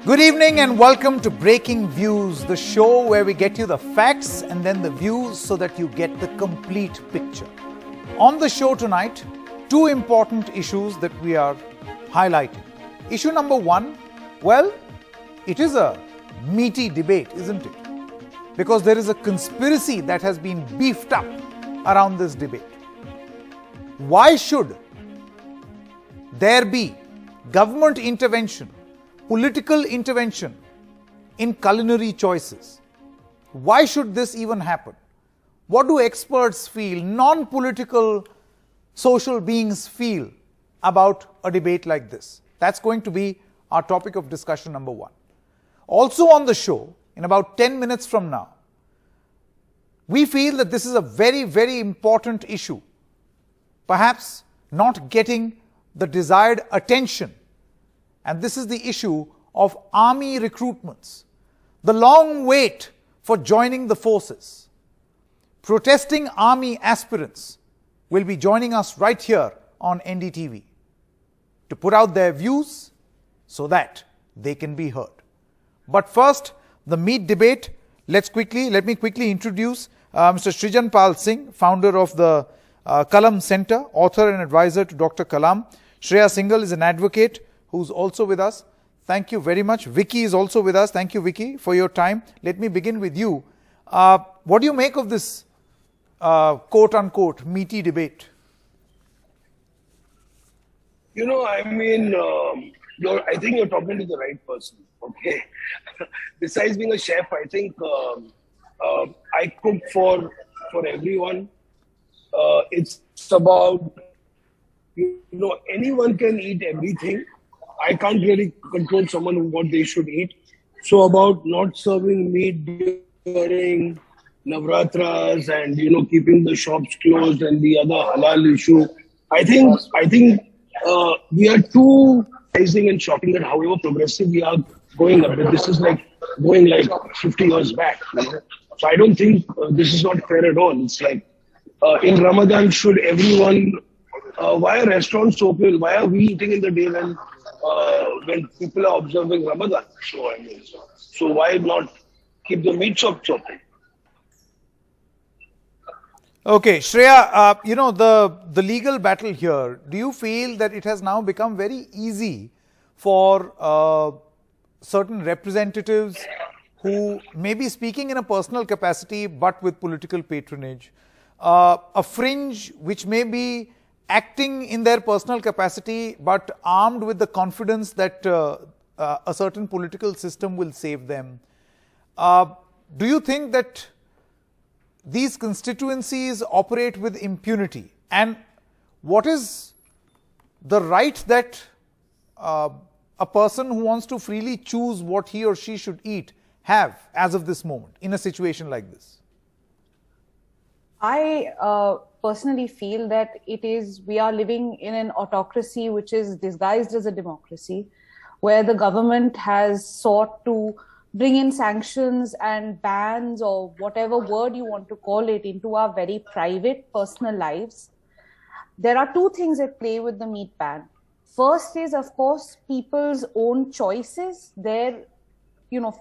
Good evening and welcome to Breaking Views, the show where we get you the facts and then the views so that you get the complete picture. On the show tonight, two important issues that we are highlighting. Issue number one, well, it is a meaty debate, isn't it? Because there is a conspiracy that has been beefed up around this debate. Why should there be government intervention, political intervention in culinary choices? Why should this even happen? What do experts feel, non-political social beings feel about a debate like this? That's going to be our topic of discussion number one. Also on the show, in about 10 minutes from now, we feel that this is a very, very important issue, perhaps not getting the desired attention. And this is the issue of army recruitments. The long wait for joining the forces. Protesting army aspirants will be joining us right here on NDTV to put out their views so that they can be heard. But first, the meat debate. Let me quickly introduce Mr. Srijan Pal Singh, founder of the Kalam Center, author and advisor to Dr. Kalam. Shreya Singhal is an advocate who's also with us. Thank you very much. Vicky is also with us. Thank you, Vicky, for your time. Let me begin with you. What do you make of this quote-unquote meaty debate? I think you're talking to the right person, okay? Besides being a chef, I think I cook for everyone. It's about, anyone can eat everything. I can't really control someone what they should eat. So about not serving meat during Navratras and, keeping the shops closed and the other halal issue, I think we are too rising and shocking that however progressive we are going a bit. This is like going like 50 years back. So I don't think this is not fair at all. It's like in Ramadan, should everyone, why are restaurants open? Why are we eating in the day when people are observing Ramadan? So why not keep the meat shops open? Okay, Shreya, the legal battle here, do you feel that it has now become very easy for certain representatives who may be speaking in a personal capacity but with political patronage, a fringe which may be acting in their personal capacity but armed with the confidence that a certain political system will save them? Do you think that these constituencies operate with impunity? And what is the right that a person who wants to freely choose what he or she should eat have as of this moment in a situation like this? I personally feel that we are living in an autocracy which is disguised as a democracy, where the government has sought to bring in sanctions and bans or whatever word you want to call it into our very private personal lives. There are two things at play with the meat ban. First is, of course, people's own choices, their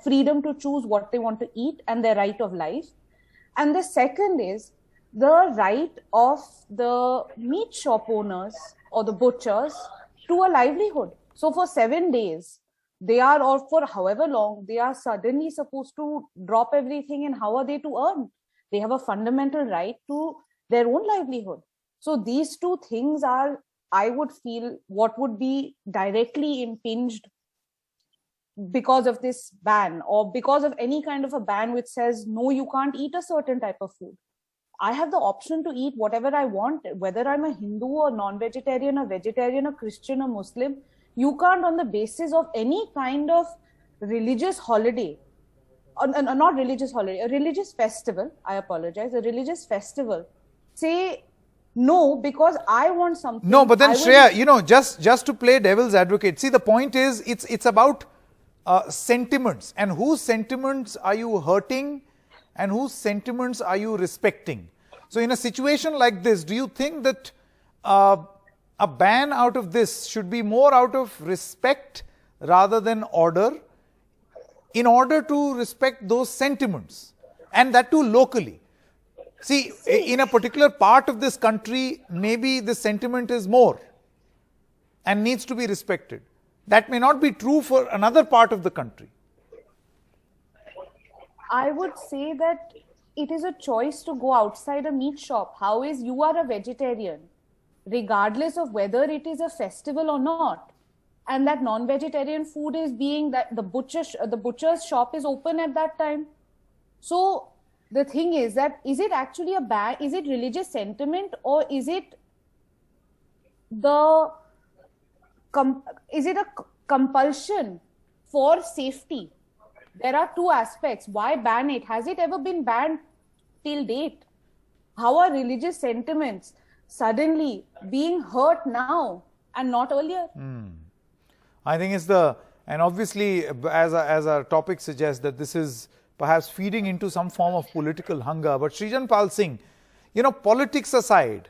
freedom to choose what they want to eat and their right of life. And the second is the right of the meat shop owners or the butchers to a livelihood. So for 7 days, or for however long, they are suddenly supposed to drop everything, and how are they to earn? They have a fundamental right to their own livelihood. So these two things are, I would feel, what would be directly impinged because of this ban, or because of any kind of a ban which says, no, you can't eat a certain type of food. I have the option to eat whatever I want, whether I'm a Hindu or non-vegetarian, a vegetarian, a Christian, a Muslim. You can't, on the basis of any kind of religious holiday, not religious holiday, a religious festival, I apologize, a religious festival, say no because I want something. No, but then Shreya, just to play devil's advocate, see, the point is it's about sentiments, and whose sentiments are you hurting and whose sentiments are you respecting? So in a situation like this, do you think that a ban out of this should be more out of respect rather than order? in order to respect those sentiments, and that too locally. See, in a particular part of this country, maybe the sentiment is more and needs to be respected. That may not be true for another part of the country. I would say that it is a choice to go outside a meat shop. How is you are a vegetarian, regardless of whether it is a festival or not, and that non-vegetarian food is being that the butcher's shop is open at that time. So the thing is that is it actually a ban? Is it religious sentiment, or is it a compulsion for safety? There are two aspects. Why ban it? Has it ever been banned till date? How are religious sentiments suddenly being hurt now and not earlier? I think it's and obviously as our topic suggests, that this is perhaps feeding into some form of political hunger. But Srijan Pal Singh, politics aside,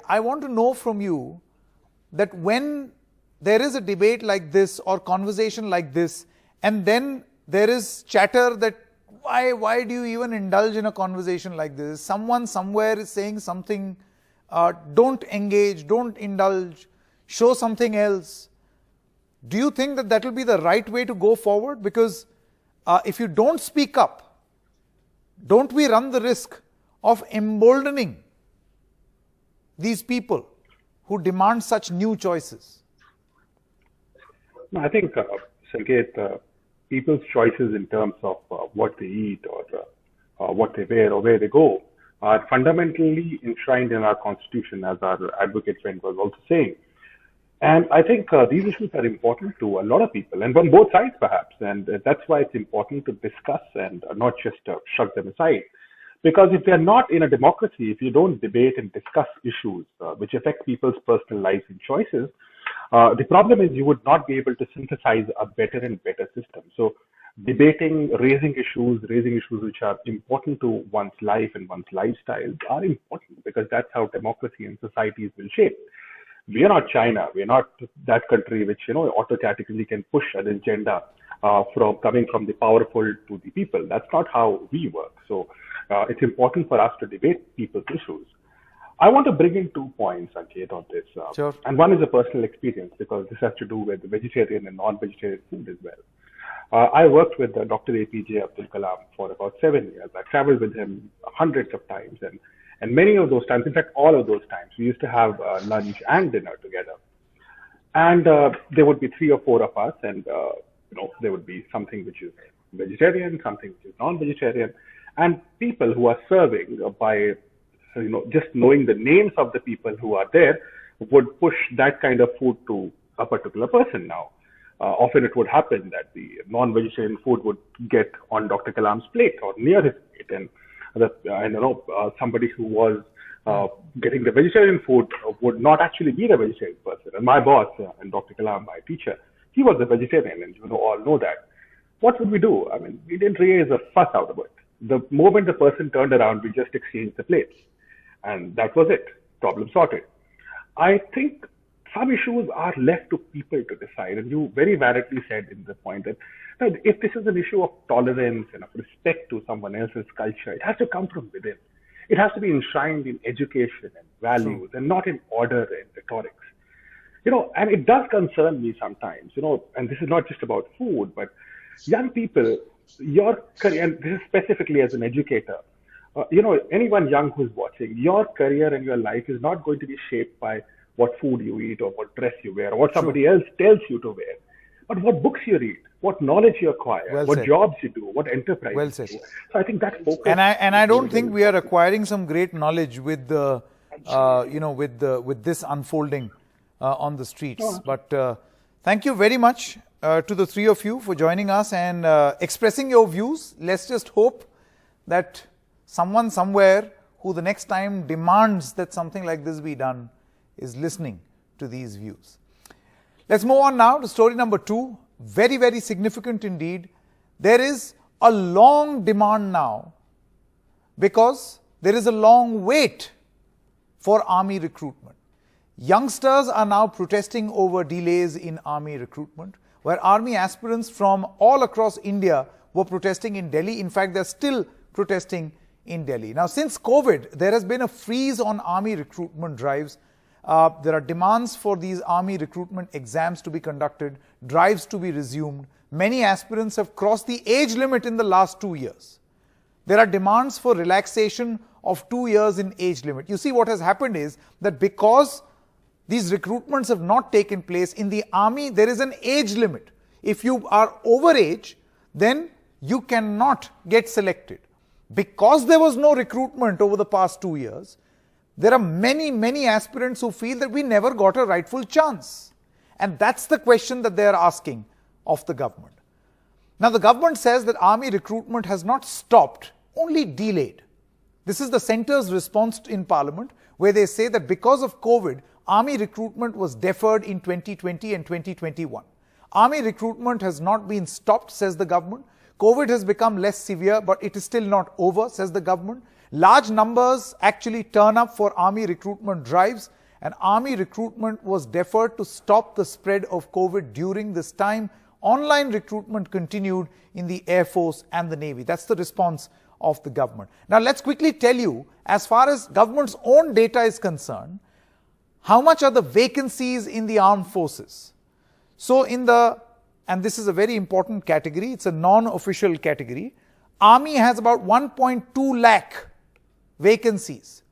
I want to know from you that when there is a debate like this or conversation like this, and then there is chatter that why do you even indulge in a conversation like this? Someone somewhere is saying something, don't engage, don't indulge, show something else. Do you think that will be the right way to go forward? Because if you don't speak up, don't we run the risk of emboldening these people who demand such new choices? No, I think, Sanket, people's choices in terms of what they eat or what they wear or where they go are fundamentally enshrined in our constitution, as our advocate friend was also saying. And I think these issues are important to a lot of people, and on both sides perhaps. And that's why it's important to discuss and not just shrug them aside. Because if they're not in a democracy, if you don't debate and discuss issues which affect people's personal lives and choices, the problem is you would not be able to synthesize a better and better system. So debating, raising issues which are important to one's life and one's lifestyle are important, because that's how democracy and societies will shape. We are not China. We are not that country which, autocratically can push an agenda coming from the powerful to the people. That's not how we work. So it's important for us to debate people's issues. I want to bring in 2 points, Sanket, on this. Sure. And one is a personal experience, because this has to do with vegetarian and non-vegetarian food as well. I worked with Dr. APJ Abdul Kalam for about 7 years. I traveled with him hundreds of times, and many of those times, in fact, all of those times, we used to have lunch and dinner together. And there would be 3 or 4 of us, and there would be something which is vegetarian, something which is non-vegetarian, and people who are serving by just knowing the names of the people who are there would push that kind of food to a particular person now. Often it would happen that the non-vegetarian food would get on Dr. Kalam's plate or near his plate, and somebody who was getting the vegetarian food would not actually be the vegetarian person. And my boss and Dr. Kalam, my teacher, he was a vegetarian, and all know that. What would we do? I mean, we didn't raise a fuss out of it. The moment the person turned around, we just exchanged the plates. And that was it. Problem sorted. I think some issues are left to people to decide. And you very validly said in the point that if this is an issue of tolerance and of respect to someone else's culture, it has to come from within. It has to be enshrined in education and values, and not in order and rhetorics. And it does concern me sometimes, and this is not just about food, but young people, your career, and this is specifically as an educator, anyone young who's watching, your career and your life is not going to be shaped by what food you eat or what dress you wear or what somebody else tells you to wear, but what books you read, what knowledge you acquire, what jobs you do, what enterprise you do. So I think that focus. And I don't think we are acquiring some great knowledge with the, with this unfolding on the streets. But thank you very much to the 3 of you for joining us and expressing your views. Let's just hope that someone somewhere who the next time demands that something like this be done is listening to these views. Let's move on now to story number 2. Very, very significant indeed. There is a long demand now because there is a long wait for army recruitment. Youngsters are now protesting over delays in army recruitment. where army aspirants from all across India were protesting in Delhi. In fact, they're still protesting in Delhi. Now, since COVID, there has been a freeze on army recruitment drives. There are demands for these army recruitment exams to be conducted, drives to be resumed. Many aspirants have crossed the age limit in the last 2 years. There are demands for relaxation of 2 years in age limit. You see, what has happened is that because these recruitments have not taken place in the army, there is an age limit. If you are over age, then you cannot get selected. Because there was no recruitment over the past 2 years, there are many aspirants who feel that we never got a rightful chance. And that's the question that they are asking of the government. Now, the government says that army recruitment has not stopped, only delayed. This is the centre's response in Parliament, where they say that because of COVID, army recruitment was deferred in 2020 and 2021. Army recruitment has not been stopped, says the government. COVID has become less severe, but it is still not over, says the government. Large numbers actually turn up for army recruitment drives, and army recruitment was deferred to stop the spread of COVID during this time. Online recruitment continued in the Air Force and the Navy. That's the response of the government. Now, let's quickly tell you, as far as government's own data is concerned, how much are the vacancies in the armed forces. So, and this is a very important category, it's a non-official category. Army has about 1.2 lakh vacancies.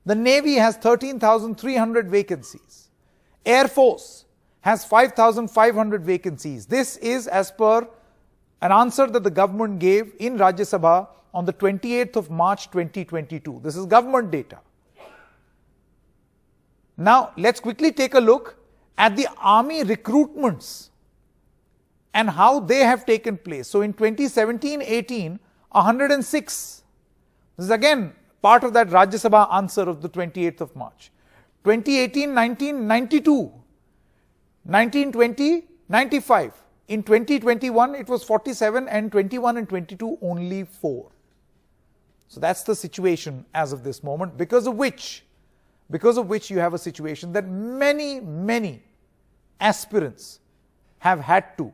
The Navy has 13,300 vacancies. Air Force has 5,500 vacancies. This is as per an answer that the government gave in Rajya Sabha on the 28th of March 2022. This is government data. Now, let's quickly take a look at the army recruitments and how they have taken place. So, in 2017-18, 106. This is again part of that Rajya Sabha answer of the 28th of March. 2018-19, 92. 1920, 95. In 2021, it was 47, and 21 and 22, only 4. So that's the situation as of this moment, because of which you have a situation that many aspirants have had to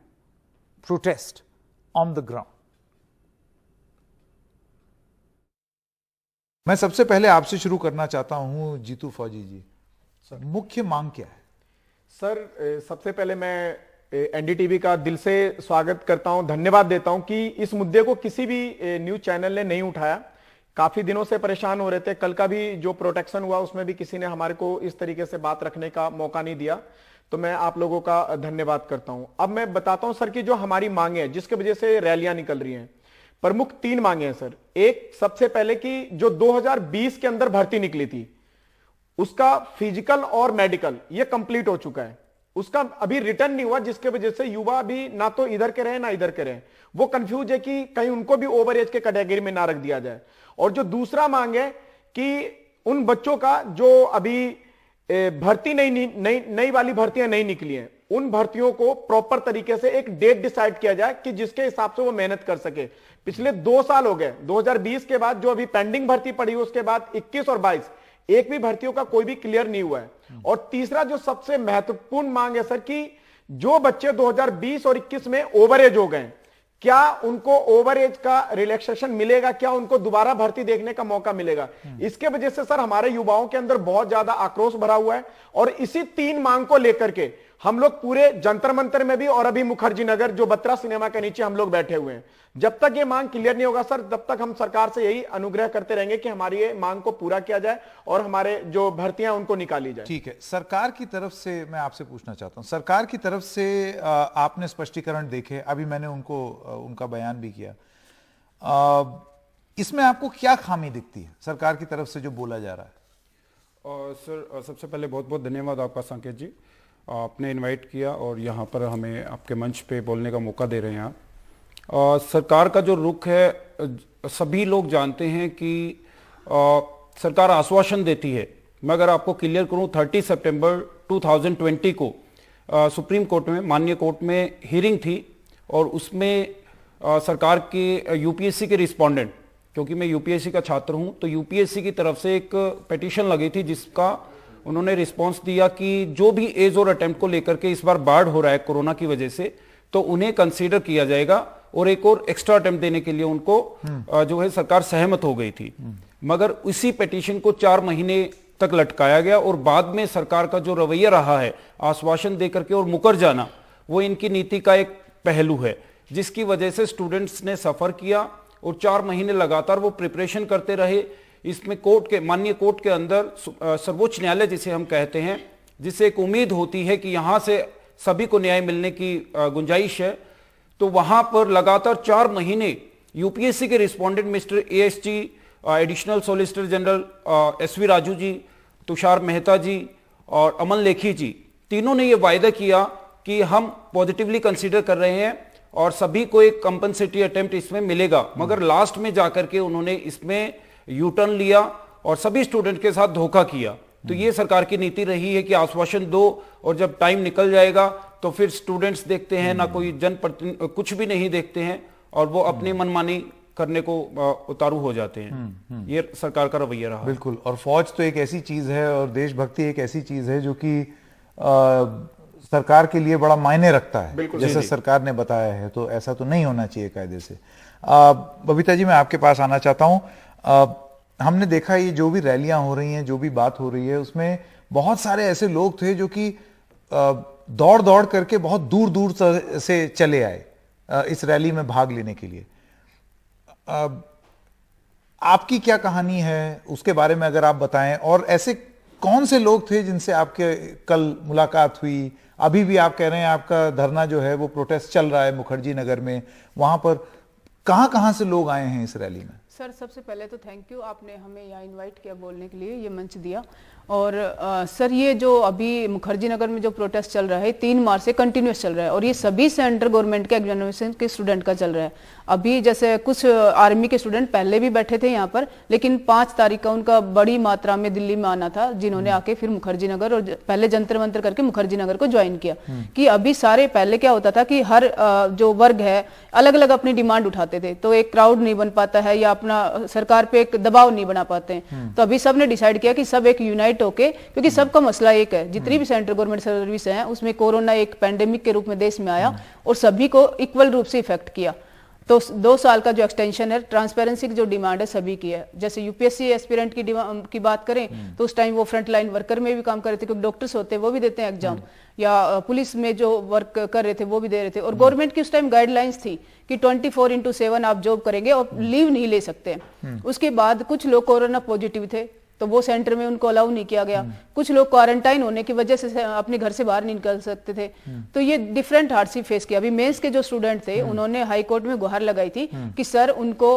protest on the ground. मैं सबसे पहले आपसे शुरू करना चाहता हूं जीतू फौजी जी। मुख्य मांग क्या है? सर, सबसे पहले मैं एनडीटीवी का दिल से स्वागत करता हूं, धन्यवाद देता हूं कि इस मुद्दे को किसी भी न्यूज चैनल ने नहीं उठाया। काफी दिनों से परेशान हो रहे थे। कल का भी जो प्रोटेक्शन हुआ उसमें भी किसी ने हमारे को इस तरीके से बात रखने का मौका नहीं दिया, तो मैं आप लोगों का धन्यवाद करता हूं। अब मैं बताता हूं सर कि जो हमारी मांगे हैं, जिसकी वजह से रैलियां निकल रही हैं, प्रमुख 3 मांगे हैं सर। एक, सबसे पहले कि जो 2020 के अंदर भर्ती निकली थी, उसका फिजिकल और मेडिकल ये कंप्लीट हो चुका है, उसका अभी रिटर्न नहीं हुआ, जिसके वजह से युवा भी ना तो इधर के रहे ना इधर के रहे। वो कंफ्यूज है कि कहीं उनको भी ओवर एज के कैटेगरी में ना रख दिया जाए। और जो दूसरा मांग है कि उन बच्चों का जो अभी भर्ती नई वाली भर्तियां नहीं निकली हैं, उन भर्तियों को प्रॉपर तरीके से एक डेट डिसाइड किया जाए कि जिसके हिसाब से वो मेहनत कर सके। पिछले 2 साल हो गए, 2020 के बाद जो अभी पेंडिंग भर्ती पड़ी, उसके बाद 21 और 22 एक भी भर्तियों का कोई भी क्लियर नहीं हुआ है। और तीसरा जो सबसे महत्वपूर्ण मांग है सर कि जो बच्चे 2020 और 21 में ओवर एज हो गए, क्या उनको ओवर एज का रिलैक्सेशन मिलेगा, क्या उनको दोबारा भर्ती देखने का मौका मिलेगा? इसके वजह से सर हमारे युवाओं के अंदर बहुत ज्यादा आक्रोश भरा हुआ है। और इसी 3 मांग को लेकर के हम लोग पूरे जंतर मंतर में भी और अभी मुखर्जी नगर जो बत्रा सिनेमा के नीचे हम लोग बैठे हुए हैं। जब तक ये मांग क्लियर नहीं होगा सर, तब तक हम सरकार से यही अनुग्रह करते रहेंगे कि हमारी ये मांग को पूरा किया जाए और हमारे जो भर्तियां उनको निकाली जाए। ठीक है, सरकार की तरफ से मैं आपसे पूछना चाहता हूं, सरकार की तरफ से आपने स्पष्टीकरण देखे, अभी मैंने उनका बयान भी किया, इसमें आपको क्या खामी दिखती है सरकार की तरफ से जो बोला जा रहा है? सर, सबसे पहले बहुत बहुत धन्यवाद आपका संकेत जी, आपने इनवाइट किया और यहाँ पर हमें आपके मंच पे बोलने का मौका दे रहे हैं आप। सरकार का जो रुख है, सभी लोग जानते हैं कि सरकार आश्वासन देती है। मैं अगर आपको क्लियर करूं, 30 सितंबर 2020 को सुप्रीम कोर्ट में, माननीय कोर्ट में हियरिंग थी और उसमें सरकार के यूपीएससी के रिस्पोंडेंट, क्योंकि मैं यूपीएससी का छात्र हूं, तो यूपीएससी की तरफ से एक पिटीशन लगी थी जिसका उन्होंने रिस्पांस दिया कि जो भी एज और अटेम्प्ट को लेकर के इस बार बाढ़ हो रहा है कोरोना की वजह से, तो उन्हें कंसीडर किया जाएगा और एक और एक्स्ट्रा अटेम्प्ट देने के लिए उनको जो है सरकार सहमत हो गई थी। मगर इसी पिटीशन को 4 महीने तक लटकाया गया और बाद में सरकार का जो रवैया रहा है आश्वासन देकर के और मुकर जाना, वो इनकी नीति का एक पहलू है, जिसकी वजह से स्टूडेंट्स ने सफर किया और 4 महीने लगातार वो प्रिपरेशन करते रहे। इसमें माननीय कोर्ट के अंदर सर्वोच्च न्यायालय जिसे हम कहते हैं, जिससे एक उम्मीद होती है कि यहां से सभी को न्याय मिलने की गुंजाइश है, तो वहां पर लगातार 4 महीने यूपीएससी के respondent mister ASG, additional solicitor general SV Raju ji, Tushar Mehta ji और अमन लेखी जी, तीनों ने यह वायदा किया कि हम पॉजिटिवली कंसीडर कर रहे हैं और सभी को एक कंपनसेटरी अटेम्प्ट इसमें मिलेगा। मगर लास्ट में जाकर के उन्होंने इसमें यू टर्न लिया और सभी स्टूडेंट के साथ धोखा किया। तो ये सरकार की नीति रही है कि आश्वासन दो और जब टाइम निकल जाएगा तो फिर स्टूडेंट्स देखते हैं ना, कोई जनप्रतिनिधि कुछ भी नहीं देखते हैं और वो अपनी मनमानी करने को उतारू हो जाते हैं। ये सरकार का रवैया रहा। बिल्कुल। और फौज तो एक ऐसी चीज है और देशभक्ति एक ऐसी चीज है जो कि सरकार के लिए बड़ा मायने रखता है, जैसे सरकार ने बताया है। तो ऐसा तो नहीं होना चाहिए कायदे से। बबीता जी, मैं आपके पास आना चाहता हूं। हमने देखा ये जो भी रैलियां हो रही हैं, जो भी बात हो रही है, उसमें बहुत सारे ऐसे लोग थे जो कि दौड़ दौड़ करके बहुत दूर दूर से चले आए इस रैली में भाग लेने के लिए। आपकी क्या कहानी है उसके बारे में अगर आप बताएं, और ऐसे कौन से लोग थे जिनसे आपके कल मुलाकात हुई? अभी भी आप कह रहे हैं आपका धरना जो है वो प्रोटेस्ट चल रहा है मुखर्जी नगर में, वहां पर कहां से लोग आए हैं इस रैली में? सर, सबसे पहले तो थैंक यू, आपने हमें यहाँ इनवाइट किया बोलने के लिए, ये मंच दिया। और सर, ये जो अभी मुखर्जी नगर में जो प्रोटेस्ट चल रहा है 3 मार्च से कंटिन्यूस चल रहा है और ये सभी सेंट्रल गवर्नमेंट के एग्जामिनेशन के स्टूडेंट का चल रहा है। अभी जैसे कुछ आर्मी के स्टूडेंट पहले भी बैठे थे यहाँ पर, लेकिन 5 तारीख का उनका बड़ी मात्रा में दिल्ली में आना था, जिन्होंने आके फिर मुखर्जी नगर और पहले जंतर मंतर करके मुखर्जी नगर को ज्वाइन किया। कि अभी सारे पहले क्या होता था कि हर जो वर्ग है अलग अलग अपनी डिमांड उठाते थे, तो एक क्राउड नहीं बन पाता है या अपना सरकार पे एक दबाव नहीं बना पाते हैं। तो अभी सब ने डिसाइड किया कि सब एक यूनाइट होके, क्योंकि सबका मसला एक है, जितनी भी सेंट्रल गवर्नमेंट सर्विस है उसमें कोरोना एक पैंडेमिक के रूप में देश में आया और सभी को इक्वल रूप से इफेक्ट किया। तो 2 साल का जो एक्सटेंशन है, ट्रांसपेरेंसी की जो डिमांड है सभी की है। जैसे यूपीएससी एस्पिरेंट की बात करें तो उस टाइम वो फ्रंट लाइन वर्कर में भी काम कर रहे थे, क्योंकि डॉक्टर्स होते हैं वो भी देते हैं एग्जाम, या पुलिस में जो वर्क कर रहे थे वो भी दे रहे थे। और गवर्नमेंट की उस टाइम गाइडलाइंस थी कि 24/7 आप जॉब करेंगे और लीव नहीं ले सकते। उसके बाद कुछ लोग कोरोना पॉजिटिव थे तो वो सेंटर में उनको अलाउ नहीं किया गया। कुछ लोग क्वारंटाइन होने की वजह से अपने घर से बाहर नहीं निकल सकते थे। तो ये डिफरेंट हार्डशिप फेस किया। अभी मेंस के जो स्टूडेंट थे उन्होंने हाई कोर्ट में गुहार लगाई थी कि सर उनको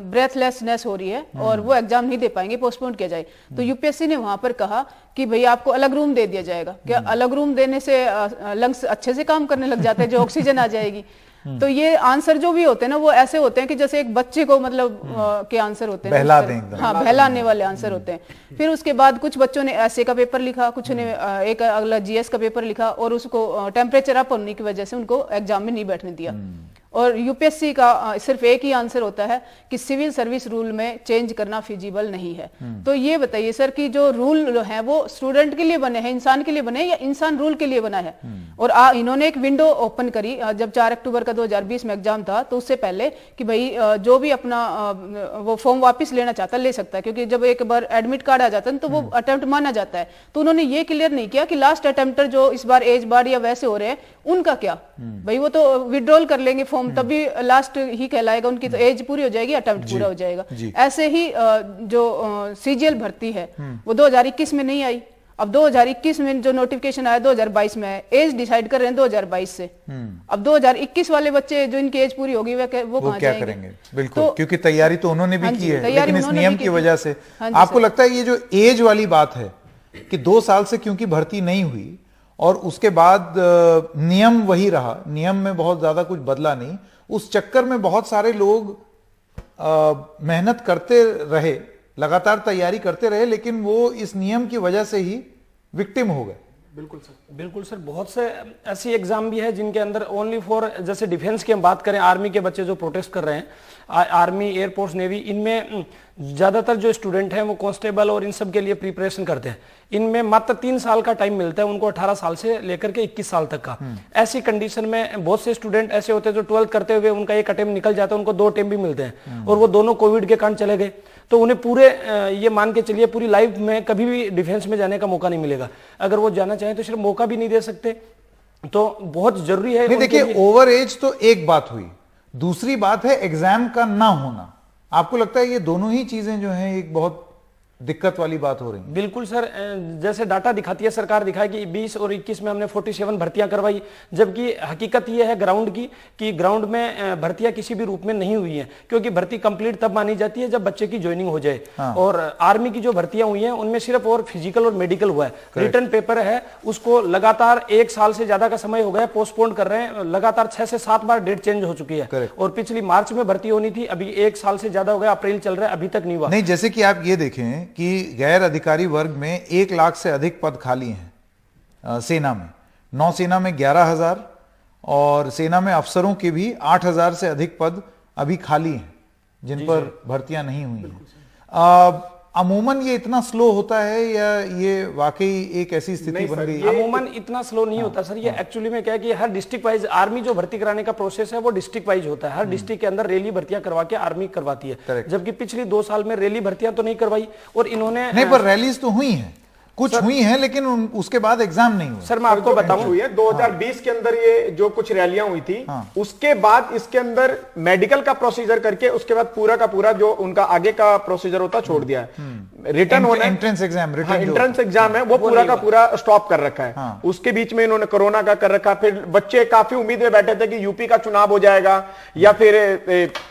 ब्रेथलेसनेस हो रही है और वो एग्जाम नहीं दे पाएंगे, पोस्टपोन किया जाए। तो यूपीएससी ने वहां पर कहा कि भाई आपको अलग रूम दे दिया जाएगा। क्या अलग रूम देने से लंग्स अच्छे से काम करने लग जाते हैं, जो ऑक्सीजन आ जाएगी? तो ये आंसर जो भी होते हैं ना वो ऐसे होते हैं कि जैसे एक बच्चे को मतलब के आंसर होते हैं, बहला दें एकदम। हाँ, बहलाने वाले आंसर होते हैं। फिर उसके बाद कुछ बच्चों ने ऐसे का पेपर लिखा, कुछ ने एक अगला जीएस का पेपर लिखा और उसको टेम्परेचर अप होने की वजह से उनको एग्जाम में नहीं बैठने दिया। और यूपीएससी का सिर्फ एक ही आंसर होता है कि सिविल सर्विस रूल में चेंज करना फिजिबल नहीं है। तो ये बताइए सर कि जो रूल है वो स्टूडेंट के लिए बने हैं, इंसान के लिए बने हैं, या इंसान रूल के लिए बना है? और इन्होंने एक विंडो ओपन करी जब 4 अक्टूबर का 2020 में एग्जाम था, तो उससे पहले कि भाई जो भी अपना वो फॉर्म वापस लेना चाहता ले सकता है, क्योंकि जब एक बार एडमिट कार्ड आ जाता है तो वो अटेम्प्ट माना जाता है। तो उन्होंने ये क्लियर नहीं किया कि लास्ट अटेम्प्टर जो इस बार एज बार या वैसे हो रहे हैं उनका क्या। भाई वो तो विड्रॉल कर लेंगे फॉर्म, तभी लास्ट ही कहलाएगा, उनकी तो एज पूरी हो जाएगी, अटेम्प्ट पूरा हो जाएगा। ऐसे ही जो सीजीएल भर्ती है वो 2021 में नहीं आई। अब 2021 में जो नोटिफिकेशन आया 2022 में आया, एज डिसाइड कर रहे हैं 2022 से। अब 2021 वाले बच्चे जो इनकी एज पूरी होगी वो कहाँ क्या जाएंगे? करेंगे? बिल्कुल, तो, क्योंकि तैयारी तो उन्होंने भी की है, लेकिन इस नियम की वजह से आपको लगता है ये जो एज वाली बात है कि 2 साल से क्योंकि भर्ती नहीं हुई और उसके बाद नियम वही रहा, नियम में बहुत ज्यादा कुछ बदला नहीं, उस चक्कर में बहुत सारे लोग मेहनत करते रहे, लगातार तैयारी करते रहे, लेकिन वो इस नियम की वजह से ही विक्टिम हो गए। बिल्कुल सर, बहुत से ऐसी एग्जाम भी है जिनके अंदर ओनली फॉर, जैसे डिफेंस की हम बात करें, आर्मी के बच्चे जो प्रोटेस्ट कर रहे हैं, आर्मी, एयरफोर्स, नेवी, इनमें ज्यादातर जो स्टूडेंट हैं वो कांस्टेबल और इन सब के लिए प्रिपरेशन करते हैं। इनमें मात्र 3 साल का टाइम मिलता है उनको, 18 साल से लेकर के 21 साल तक का। ऐसी कंडीशन में बहुत से स्टूडेंट ऐसे होते हैं जो 12th करते हुए उनका एक अटेम्प्ट निकल जाता है, उनको 2 अटेम्प्ट भी मिलते हैं, और वो दोनों कोविड के कारण चले गए। तो उन्हें पूरे ये मान के चलिए पूरी लाइफ में कभी भी डिफेंस में जाने का मौका नहीं मिलेगा। अगर वो जाना चाहें तो सिर्फ मौका भी नहीं दे सकते। तो बहुत जरूरी है। नहीं, देखिए, ओवर एज तो एक बात हुई, दूसरी बात है एग्जाम का ना होना। आपको लगता है ये दोनों ही चीजें जो हैं एक बहुत दिक्कत वाली बात हो रही है? बिल्कुल सर, जैसे डाटा दिखाती है सरकार, दिखाए कि 20 और 21 में हमने 47 भर्तियां करवाई, जबकि हकीकत यह है ग्राउंड की कि ग्राउंड में भर्तियां किसी भी रूप में नहीं हुई हैं, क्योंकि भर्ती कंप्लीट तब मानी जाती है जब बच्चे की ज्वाइनिंग हो जाए। हाँ। और आर्मी की जो भर्तियां हुई हैं उनमें सिर्फ और फिजिकल और मेडिकल हुआ है, रिटर्न पेपर है, उसको लगातार 1 साल से ज्यादा का समय हो गया, पोस्टपोन कर रहे हैं, लगातार 6 से 7 बार डेट चेंज हो चुकी है। और पिछली मार्च में भर्ती होनी थी, अभी 1 साल से ज्यादा हो गया, अप्रैल चल रहा है, अभी तक नहीं हुआ। नहीं, जैसे कि आप ये देखें कि गैर अधिकारी वर्ग में 1 लाख से अधिक पद खाली हैं सेना में, नौसेना में 11,000 और सेना में अफसरों के भी 8,000 से अधिक पद अभी खाली हैं जिन पर भर्तियां नहीं हुई हैं। अमूमन ये इतना स्लो होता है या ये वाकई एक ऐसी स्थिति बन गई? अमूमन इतना स्लो नहीं होता सर, ये एक्चुअली में क्या है कि हर डिस्ट्रिक्ट वाइज आर्मी जो भर्ती कराने का प्रोसेस है वो डिस्ट्रिक्ट वाइज होता है। हर डिस्ट्रिक्ट के अंदर रैली भर्तियां करवा के आर्मी करवाती है, जबकि पिछली 2 साल में रैली भर्तियां तो नहीं करवाई। और इन्होंने नहीं, पर रैलीज तो हुई हैं, कुछ हुई हैं, लेकिन उसके बाद एग्जाम नहीं हुआ। सर मैं आपको बताऊं, हुई है 2020 के अंदर ये जो कुछ रैलियां हुई थी, उसके बाद इसके अंदर मेडिकल का प्रोसीजर करके उसके बाद पूरा का पूरा जो उनका आगे का प्रोसीजर होता छोड़ दिया है। रिटर्न होना, एंट्रेंस एग्जाम, एंट्रेंस एग्जाम है वो पूरा का पूरा स्टॉप कर रखा है। उसके बीच में इन्होंने कोरोना का कर रखा। फिर बच्चे काफी उम्मीद में बैठे थे कि यूपी का चुनाव हो जाएगा या फिर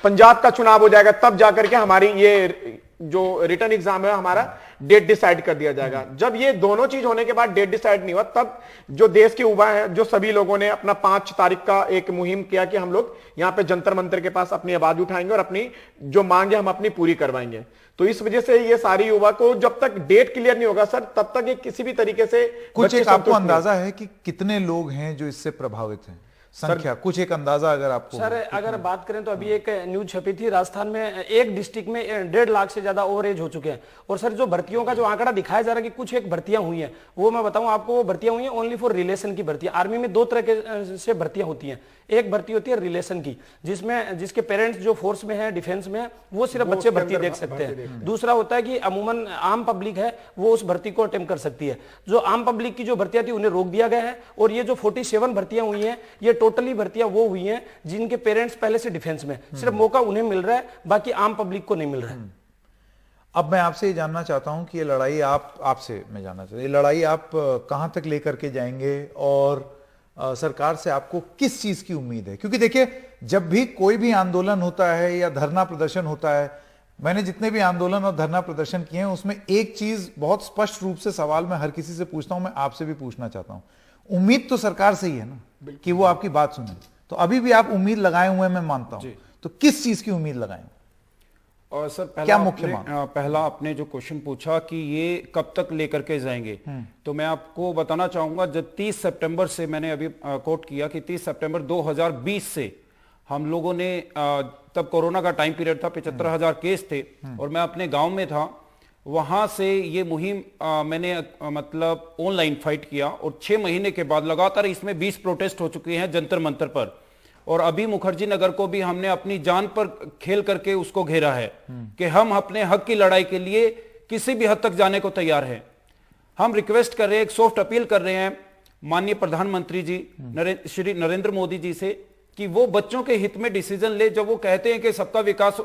पंजाब का चुनाव हो जाएगा, तब जाकर के हमारी ये जो रिटर्न एग्जाम है हमारा डेट डिसाइड कर दिया जाएगा। जब ये दोनों चीज होने के बाद डेट डिसाइड नहीं हुआ, तब जो देश के युवा हैं, जो सभी लोगों ने अपना 5 तारीख का एक मुहिम किया कि हम लोग यहाँ पे जंतर मंतर के पास अपनी आवाज उठाएंगे और अपनी जो मांग है हम अपनी पूरी करवाएंगे। तो इस वजह से ये सारी युवा को जब तक डेट क्लियर नहीं होगा सर, तब तक ये किसी भी तरीके से कुछ एक आपको अंदाजा है कि कितने लोग हैं जो इससे प्रभावित हैं? संख्या कुछ एक अंदाजा अगर आपको? सर अगर बात करें तो अभी एक न्यूज छपी थी, राजस्थान में एक डिस्ट्रिक्ट में 1.5 लाख से ज्यादा ओवर एज हो चुके हैं। और सर जो भर्तियों का जो आंकड़ा दिखाया जा रहा है कि कुछ एक भर्तियां हुई हैं, वो मैं बताऊं आपको, वो भर्तियां हुई हैं ओनली फॉर रिलेशन की भर्तियां। आर्मी में 2 तरह के से भर्तियां होती हैं। एक भर्ती होती है रिलेशन की, जिसमें जिसके पेरेंट्स जो फोर्स में है, डिफेंस में है, वो सिर्फ बच्चे भर्ती देख सकते हैं। दूसरा होता है कि अमूमन आम पब्लिक है वो उस भर्ती को अटेम्प्ट कर सकती है। जो आम पब्लिक की जो भर्तियां थी उन्हें रोक दिया गया है। और ये जो 47 भर्तियां हुई हैं, ये टोटली भर्तियां वो हुई हैं जिनके पेरेंट्स पहले से डिफेंस में, सिर्फ मौका उन्हें मिल रहा है, बाकी आम पब्लिक को नहीं मिल रहा है। अब मैं आपसे ये जानना चाहता हूं कि ये लड़ाई आपसे मैं जानना चाहता हूं, ये लड़ाई आप कहां तक लेकर के जाएंगे और सरकार से आपको किस चीज की उम्मीद है? क्योंकि देखिए, जब भी कोई भी आंदोलन होता है या धरना प्रदर्शन होता है, मैंने जितने भी आंदोलन और धरना प्रदर्शन किए हैं उसमें एक चीज बहुत स्पष्ट रूप से सवाल मैं हर किसी से पूछता हूं, मैं आपसे भी पूछना चाहता हूं। उम्मीद तो सरकार से ही है ना कि वो आपकी बात सुने, तो अभी भी आप उम्मीद लगाए हुए हैं, मैं मानता हूं, तो किस चीज की उम्मीद लगाएं? और सर पहला आपने जो क्वेश्चन पूछा कि ये कब तक लेकर के जाएंगे, तो मैं आपको बताना चाहूंगा, जब 30 सितंबर से मैंने अभी कोट किया कि 30 सितंबर 2020 से हम लोगों ने, तब कोरोना का टाइम पीरियड था, 75,000 केस थे और मैं अपने गांव में था, वहां से ये मुहिम मैंने मतलब ऑनलाइन फाइट किया और 6 महीने के बाद लगातार इसमें 20 प्रोटेस्ट हो चुके हैं जंतर मंतर पर। और अभी मुखर्जी नगर को भी हमने अपनी जान पर खेल करके उसको घेरा है कि हम अपने हक की लड़ाई के लिए किसी भी हद तक जाने को तैयार हैं। हम रिक्वेस्ट कर रहे हैं, एक सॉफ्ट अपील कर रहे हैं माननीय प्रधानमंत्री जी श्री नरेंद्र मोदी जी से कि वो बच्चों के हित में डिसीजन ले। जब वो कहते हैं कि सबका विकास,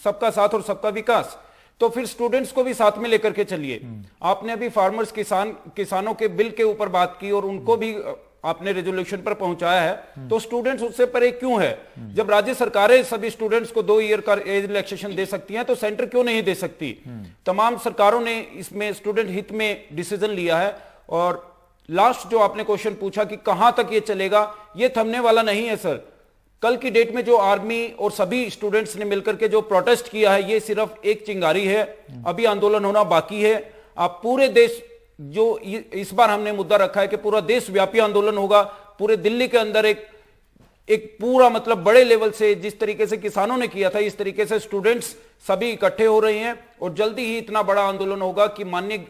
सबका साथ और सबका विकास, तो फिर स्टूडेंट्स को भी साथ में लेकर के चलिए। आपने अभी फार्मर्स किसानों के बिल के ऊपर बात की और उनको भी आपने रेजोल्यूशन पर पहुंचाया है, तो स्टूडेंट्स उससे परे क्यों है? जब राज्य सरकारें सभी स्टूडेंट्स को 2 ईयर का एज रिलैक्सेशन दे सकती हैं, तो सेंटर क्यों नहीं दे सकती? तमाम सरकारों ने इसमें स्टूडेंट हित में डिसीजन लिया है। और लास्ट जो आपने क्वेश्चन पूछा कि कहां तक ये चलेगा, ये थमने वाला नहीं है सर। कल की डेट में जो आर्मी और सभी स्टूडेंट्स ने मिलकर के जो प्रोटेस्ट किया है, ये सिर्फ एक चिंगारी है, अभी आंदोलन होना बाकी है। आप पूरे देश जो इस बार हमने मुद्दा रखा है कि पूरा देशव्यापी आंदोलन होगा, पूरे दिल्ली के अंदर एक पूरा मतलब बड़े लेवल से, जिस तरीके से किसानों ने किया था, इस तरीके से स्टूडेंट्स सभी इकट्ठे हो रहे हैं और जल्दी ही इतना बड़ा आंदोलन होगा कि माननीय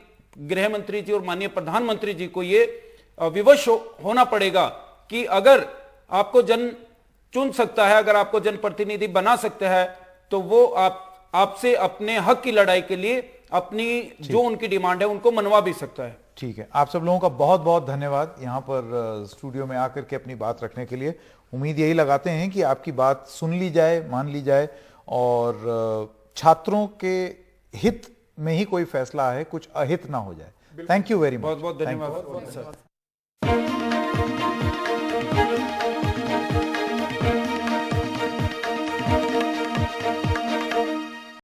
गृह मंत्री जी और माननीय प्रधानमंत्री जी को ये विवश होना पड़ेगा कि अगर आपको जन चुन सकता है, अगर आपको जनप्रतिनिधि बना सकता है, तो वो आपसे अपने हक की लड़ाई के लिए अपनी जो उनकी डिमांड है उनको मनवा भी सकता है। ठीक है, आप सब लोगों का बहुत बहुत धन्यवाद यहाँ पर स्टूडियो में आकर के अपनी बात रखने के लिए। उम्मीद यही लगाते हैं कि आपकी बात सुन ली जाए, मान ली जाए और छात्रों के हित में ही कोई फैसला है, कुछ अहित ना हो जाए। Thank you very much. बहुत बहुत धन्यवाद सर।